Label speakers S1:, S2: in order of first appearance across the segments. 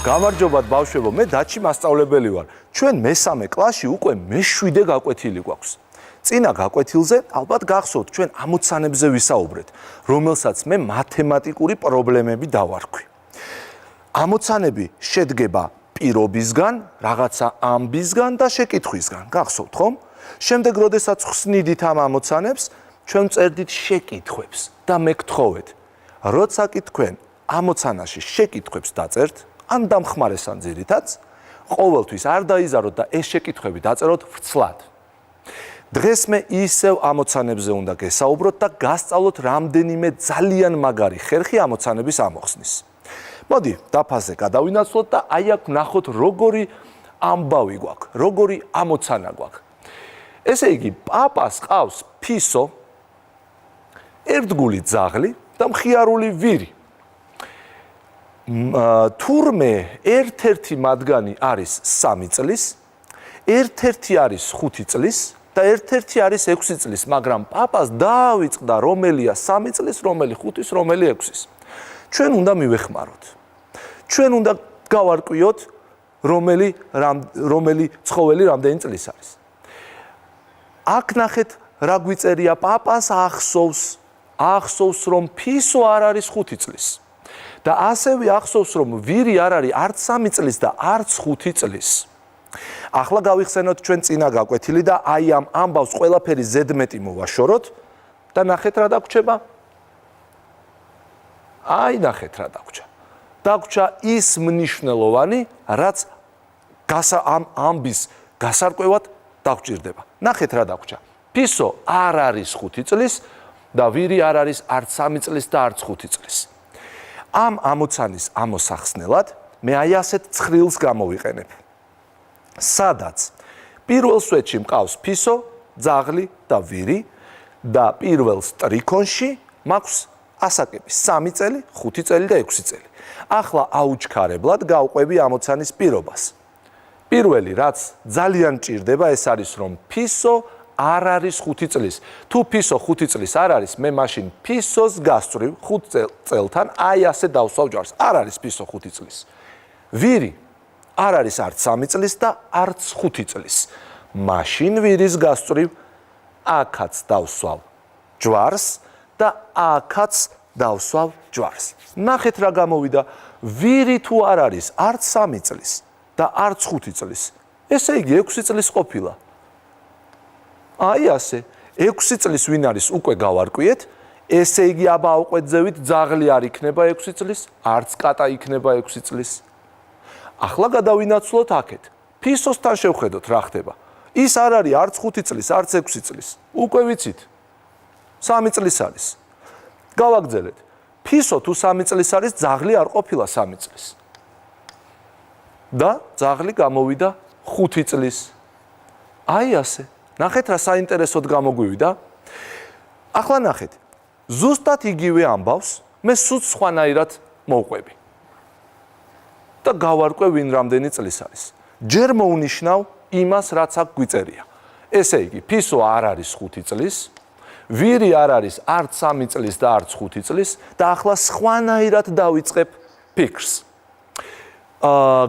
S1: გამარჯობათ ბავშვებო, მე დაჩი მასწავლებელი ვარ. ჩვენ მესამე კლასში უკვე მე-7 გაკვეთილი გვაქვს. წინა გაკვეთილზე ალბათ გახსოვთ, ჩვენ ამოცანებზე ვისაუბრეთ, რომელსაც მე მათემატიკური პრობლემები დავარქვი. ამოცანები შედგება პირობისგან, რაღაცა ამბისგან და შეკითხვისგან. გახსოვთ ხომ? შემდეგ, როდესაც ხსნიდით ამ ამოცანებს, ჩვენ წერდით შეკითხვებს და მე გთხოვეთ, როცა კი თქვენ ამოცანაში შეკითხვებს დაწერთ, ან დამხმარესან ძირითადაც, ყოველთვის არ დაიზაროთ და ეს შეკითხვები დაწეროთ ვრცლად. დღეს მე ისევ ამოცანებზე უნდა გესაუბროთ და გასწავლოთ რამდენიმე ძალიან მაგარი ხერხი ამოცანების ამოხსნის. მოდი, დაფაზე გადავინაცვლოთ და აი აქ ვნახოთ როგორი ამბავი გვაქვს, როგორი ამოცანა გვაქვს. ესე იგი, პაპას ყავს ფისო, ერთგული ძაღლი და მხიარული ვირი. თურმე ერთ-ერთი მათგანი არის 3 წლის, ერთ-ერთი არის 5 წლის და ერთ-ერთი არის 6 წლის, მაგრამ პაპას დაავიწყდა რომელია 3 წლის, რომელი 5-ის, რომელი 6-ის. ჩვენ უნდა მივეხმაროთ. ჩვენ უნდა გავარკვიოთ რომელი ცხოველი რამდენი წლის არის. აქ ნახეთ რა გვიწერია, პაპას ახსოვს რომ ფისო არ არის 5 წლის. და ასევე ახსოვს რომ ვირი არ არის არც 3 წლის და არც 5 წლის. ახლა გავიხსენოთ ჩვენ წინა გაკვეთილი და აი ამ ამბავს ყველაფერი ზედმეტი მოვაშოროთ და ნახეთ რა დაგვრჩება. აი ნახეთ რა დაგვრჩა. დაგვრჩა ის მნიშვნელოვანი, რაც ამ ამბის გასარკვევად დაგვჭირდება. ნახეთ რა დაგვრჩა. ფისო არ არის 5 წლის და ვირი არ არის არც 3 წლის და არც 5 წლის. ამ ამოცანის ამოსახსნელად მე აი ასეთ ცხრილს გამოვიყენებ. სადაც პირველ სვეტში მყავს ფისო, ძაღლი და ვირი და პირველ სტრიქონში მაქვს ასაკები 3 წელი, 5 წელი და 6 წელი. ახლა აუჩქარებლად გავყვები ამოცანის პირობას. პირველი, რაც ძალიან ჭირდება, ეს არის რომ ფისო არ არის 5 წლის. თუ ფისო 5 წლის არ არის, მე მაშინ ფისოს გასწვრივ 5 წელთან აი ასე დავსვავ ჯვარს. არ არის ფისო 5 წლის. ვირი არ არის არც 3 წლის და არც 5 წლის. მაშინ ვირის გასწვრივ აქაც დავსვავ ჯვარს და აქაც დავსვავ ჯვარს. ნახეთ რა გამოვიდა. ვირი თუ არ არის არც 3 წლის და არც 5 წლის, ესე იგი 6 წლის ყოფილა. აი ასე, 6 წლის ვინ არის უკვე გავარკვიეთ, ესე იგი აბა ავყვეთძევით ძაღლი არ იქნება 6 წლის, არც კატა იქნება 6 წლის. ახლა გადავინაცვლოთ აქეთ. ფისოსთან შევხედოთ რა ხდება. ის არ არის არც 5 წლის, არც 6 წლის. უკვე ვიცით. 3 წლის არის. გავაგრძელეთ. ფისო თუ 3 წლის არის, ძაღლი არ ყოფილა 3 წლის. და ძაღლი გამოვიდა 5 წლის. აი ასე. ნახეთ რა საინტერესოდ გამოგვივიდა. ახლა ნახეთ. ზუსტად იგივე ამბავს მე სულ სხვანაირად მოვყვები. და გავარკვე ვინ რამდენი წლის არის. ჯერ მოვნიშნავ იმას, რაც აქ გვიწერია. ესე იგი, ფისო არ არის 5 წლის, ვირი არ არის არც 3 წლის და არც 5 წლის და ახლა სხვანაირად დავიწყებ ფიქრს.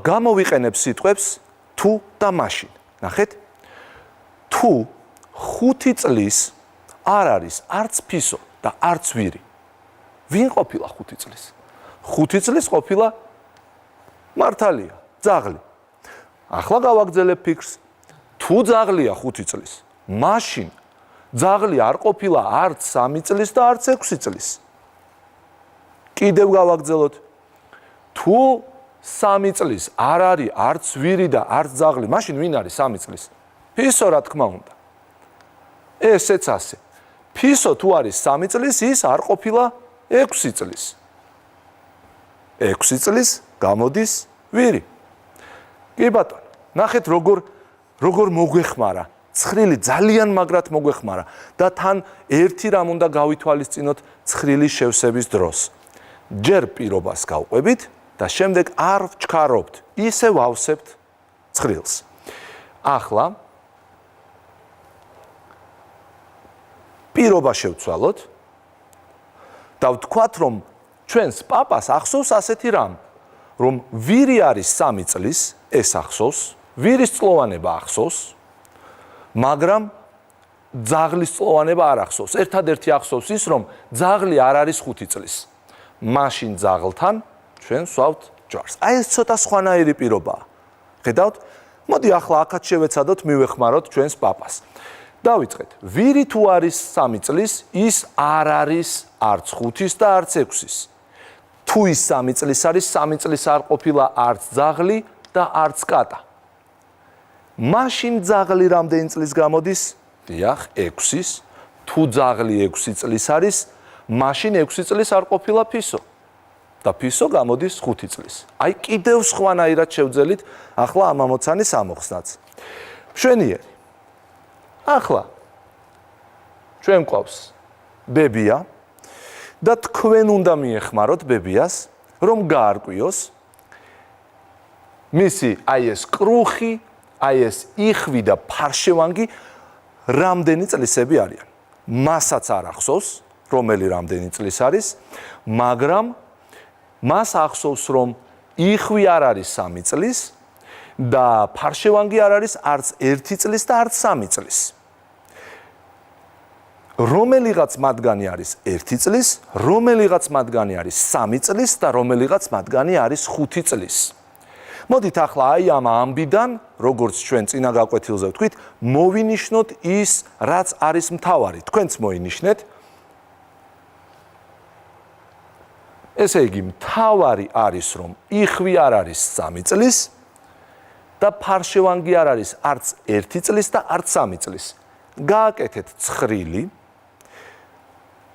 S1: გამოვიყენებ სიტყვებს თუ და მაშინ. ნახეთ. თუ 5 წლის არ არის არც ფისო და არც ვირი. ვინ ყოფილა 5 წლის? 5 წლის ყოფილა მართალია, ძაღლი. ახლა გავაგრძელებ ფიქრს. თუ ძაღლია 5 წლის, მაშინ ძაღლი არ ყოფილა არც 3 წლის და არც 6 წლის. კიდევ გავაგრძელოთ. თუ 3 წლის არ არის არც ვირი და არც ძაღლი, მაშინ ვინ არის 3 წლის? ფისო რა თქმა უნდა. ესეც ასე. ფისო თუ არის 3 წლის, ის არ ყოფილა 6 წლის. 6 წლის გამოდის ვირი. კი ბატონო, ნახეთ როგორ მოგვეხმარა. ცხრილი ძალიან მაგრად მოგვეხმარა და თან ერთი რამ უნდა გავითვალისწინოთ ცხრილის შევსების დროს. ჯერ პირობას გავყვებით და შემდეგ არ ვჩქარობთ. ისე ვავსებთ ცხრილს. ახლა პირობა შევცვალოთ და ვთქვათ, რომ ჩვენს პაპას ახსოვს ასეთი რამ, რომ ვირი არის 3 წლის, ეს ახსოვს, ვირის წლოვანება ახსოვს, მაგრამ ძაღლის წლოვანება არ ახსოვს. ერთადერთი ახსოვს ის, რომ ძაღლი არ არის 5 წლის. მაშინ ძაღლთან ჩვენ ვსვავთ ჯვარს. აი ეს ცოტა სხვანაირი პირობაა. ხედავთ? მოდი ახლა აქაც შევეცადოთ მივეხმაროთ ჩვენს პაპას. დავიწყეთ. ვირი თუ არის 3 წლის, ის არ არის არც 5-ის და არც 6-ის. თუ ის 3 წლის არის, 3 წლის არ ყოფილა არც ძაღლი და არც კატა. მაშინ ძაღლი რამდენი წლის გამოდის? დიახ, 6-ის. თუ ძაღლი 6 წლის არის, მაშინ 6 წლის არ ყოფილა ფისო. და ფისო გამოდის 5 წლის. აი კიდევ სხვანაირად შევძელით ახლა ამ ამოცანის ამოხსნაც. მშვენიერი. ახლა ჩვენ გვყავს ბებია და თქვენ უნდა მიეხმაროთ ბებიას, რომ გაარკვიოს მისი აი ეს კრუხი, აი ეს იხვი და ფარშევანგი რამდენი წლისები არიან. მასაც არ ახსოვს, რომელი რამდენი წლის არის, მაგრამ მას ახსოვს, რომ იხვი არ არის 3 წლის და ფარშევანგი არ არის არც 1 წლის და არც 3 წლის. რომელიღაც მათგანი არის 1 წლის, რომელიღაც მათგანი არის 3 წლის და რომელიღაც მათგანი არის 5 წლის. მოდით ახლა აი ამ ამბიდან, როგორც ჩვენ წინა გაკვეთილზე ვთქვით, მოვინიშნოთ ის, რაც არის მთავარი. თქვენც მოინიშნეთ. ესე იგი, მთავარი არის, რომ იხვი არ არის 3 წლის და ფარშევანგი არ არის არც 1 წლის და არც 3 წლის. გააკეთეთ ცხრილი.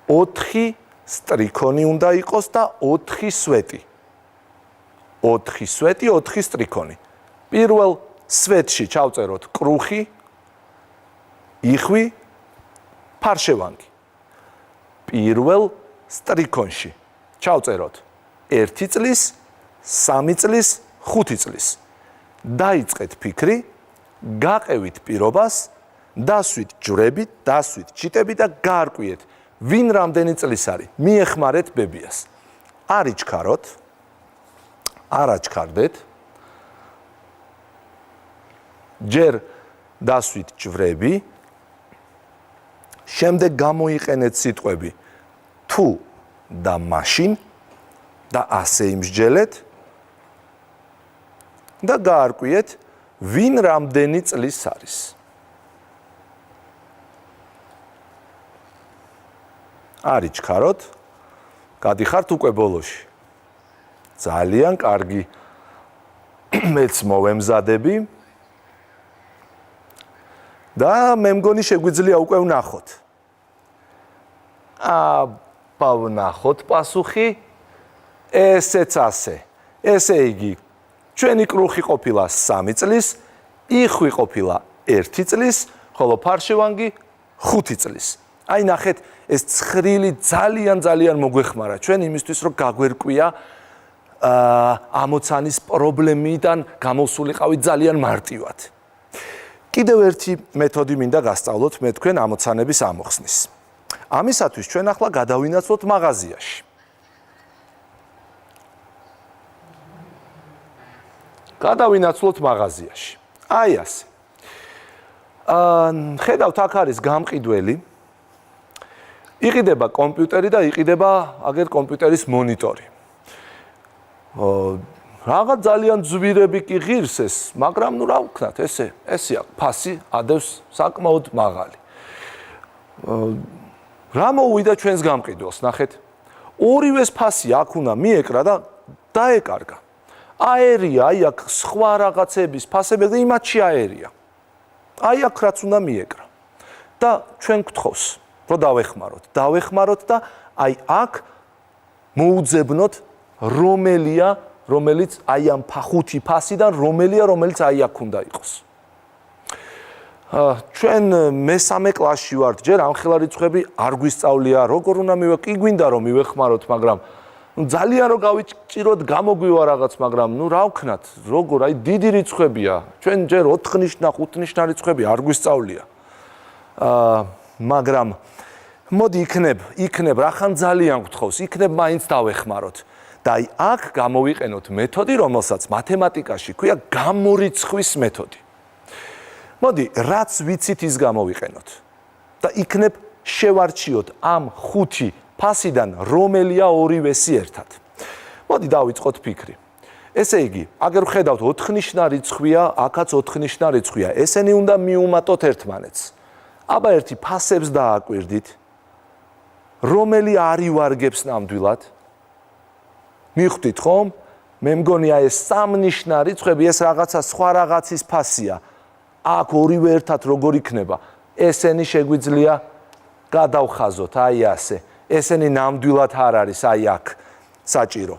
S1: 4 სტრიქონი უნდა იყოს და 4 სვეტი. 4 სვეტი, 4 სტრიქონი. პირველ სვეტში ჩავწეროთ კრუხი, იხვი, ფარშევანგი. პირველ სტრიქონში ჩავწეროთ 1 წლის, 3 წლის, 5 წლის. დაიწყეთ ფიქრი, გაყევით პირობას, დასვით ჯვრებით, დასვით ჩიტები და გაარკვიეთ, ვინ რამდენი წლის არის. მიეხმარეთ ბებიას. არ იჩქაროთ, არ აჩქარდეთ. ჯერ დასვით ჯვრები, შემდეგ გამოიყენეთ სიტყვები თუ და მაშინ და ასე იმსჯელეთ და გაარკვიეთ, ვინ რამდენი წლის არის. არ იჩქაროთ, გადიხართ უკვე ბოლოში. ძალიან კარგი. მეც მოვემზადები და მე მგონი შეგვიძლია უკვე ვნახოთ. ვნახოთ პასუხი, ესეც ასე. ესე იგი, ჩვენი კრუხი ყოფილა 3 წლის, იხვი ყოფილა 1 წლის, ხოლო ფარშევანგი 5 წლის. აი ნახეთ, ეს ცხრილი ძალიან მოგვეხმარა ჩვენ იმისთვის, რომ გაგვერკვია ამოცანის პრობლემიდან გამოსულიყავით ძალიან მარტივად. კიდევ ერთი მეთოდი მინდა გასწავლოთ მე თქვენ ამოცანების ამოხსნის. ამისათვის ჩვენ ახლა გადავინაცვლოთ მაღაზიაში. გადავინაცვლოთ მაღაზიაში. აი ასე. ხედავთ, აქ არის გამყიდველი. იყიდება კომპიუტერი და იყიდება აგერ კომპიუტერის მონიტორი. რაღაც ძალიან ძვირები კი ღირს ეს, მაგრამ ნუ რა ვქნათ, ესე აქვს, ფასი ადევს საკმაოდ მაღალი. რა მოუვიდა ჩვენს გამყიდველს, ნახეთ. ორივეს ფასი აქ უნდა მიეკრა და დაეკარგა. აერია, აი აქ სხვა რაღაცების ფასები და იმათში აერია. აი აქ რაც უნდა მიეკრა. და ჩვენ გთხოვს, რომ დავეხმაროთ და აი აქ მოუძებნოთ რომელია, რომელიც აი ამ 5 ფასიდან რომელია, რომელიც აი აქ უნდა იყოს. ჩვენ მესამე კლასში ვართ, ჯერ ამხელა რიცხვები არ გვისწავლია, როგორ უნდა კი გვინდა რომ მივეხმაროთ, მაგრამ ძალიან რო გავიჭიროთ, გამოგვივა რაღაც, მაგრამ ნუ რა ვქნათ, როგორ, აი დიდი რიცხვებია. ჩვენ ჯერ 4 ნიშნა, 5 ნიშნა რიცხვები არ გვისწავლია. მაგრამ მოდი იქნებ, რახან ძალიან გთხოვს, იქნებ მაინც დავეხმაროთ. და აი აქ გამოვიყენოთ მეთოდი, რომელსაც მათემატიკაში ქვია გამორიცხვის მეთოდი. მოდი, რაც ვიცით ის გამოვიყენოთ და იქნებ შევარჩიოთ ამ 5 ფასიდან რომელია ორივესი ერთად. მოდი დავიწყოთ ფიქრი. ესე იგი, აგერ ვხედავთ 4 ნიშნა რიცხვია, აქაც 4 ნიშნა რიცხვია. ესენი უნდა მიუმატოთ ერთმანეთს. აბა ერთი ფასებს დააკვირდით. რომელი არ ივარგებს ნამდვილად? მიხვდით ხომ? მე მგონია ეს 3 ნიშნა რიცხვები ეს რაღაცა სხვა რაღაცის ფასია. აქ ორივე ერთად როგორ იქნება? ესენი შეგვიძლია გადავხაზოთ, აი ასე. ესენი ნამდვილად არ არის, აი აქ საჭირო.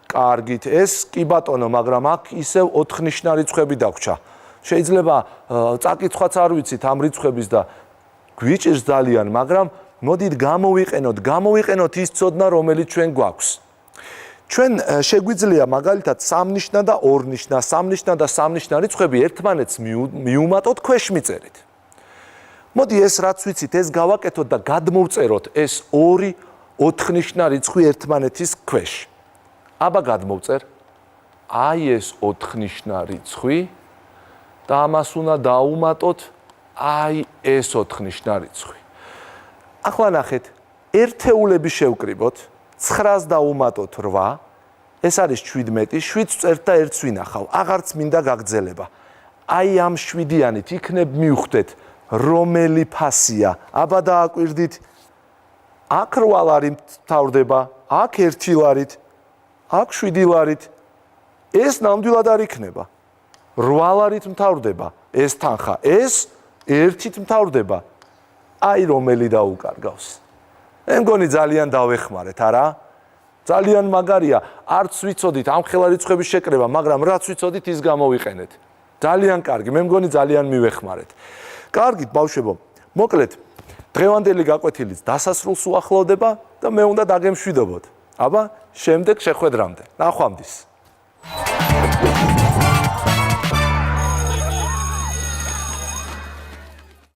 S1: კარგით, ეს კი ბატონო, მაგრამ აქ ისევ 4 ნიშნა რიცხვები დაგვრჩა. შეიძლება წაკითხვაც არ ვიცით ამ რიცხვების და გვიჭირს ძალიან, მაგრამ მოდით გამოვიყენოთ ის ცოდნა, რომელიც ჩვენ გვაქვს. ჩვენ შეგვიძლია მაგალითად 3 ნიშნა და 2 ნიშნა, 3 ნიშნა და 3 ნიშნა რიცხვები ერთმანეთს მიუმატოთ ქვეშ მიწერით. მოდი ეს რაც ვიცით, ეს გავაკეთოთ და გადმოვწეროთ ეს 2 4 ნიშნა რიცხვი ერთმანეთის ქვეშ. აბა გადმოვწერ. აი ეს 4 ნიშნა რიცხვი და ამას უნდა დაუმატოთ აი ეს 4 ნიშნა რიცხვი. ახლა ნახეთ, ერთეულები შევკრიბოთ, 9-ს დაუმატოთ 8, ეს არის 17, 7-ს წერთ და 1-ს ვინახავ. აღარც მინდა გაგრძელება. აი ამ 7-იანით იქნებ მივხვდეთ, რომელი ფასია. აბა დააკვირდით, აქ 8 ლარი მთავრდება, აქ 1 ლარით, აქ 7 ლარით. ეს ნამდვილად არ იქნება. 8 ლარით მთავრდება ეს თანხა, ეს 1-ით მთავრდება. აი რომელი დაუკარგავს. მე მგონი ძალიან დავეხმარეთ, არა? ძალიან მაგარია. არც ვიცოდით ამ ხელა რიცხვების შეკრება, მაგრამ რაც ვიცოდით ის გამოვიყენეთ. ძალიან კარგი, მე მგონი ძალიან მივეხმარეთ. კარგით, ბავშვებო, მოკლედ დღევანდელი გაკვეთილიც დასასრულს უახლოვდება და მე უნდა დაგემშვიდობოთ. აბა, შემდეგ შეხვედრამდე. ნახვამდის.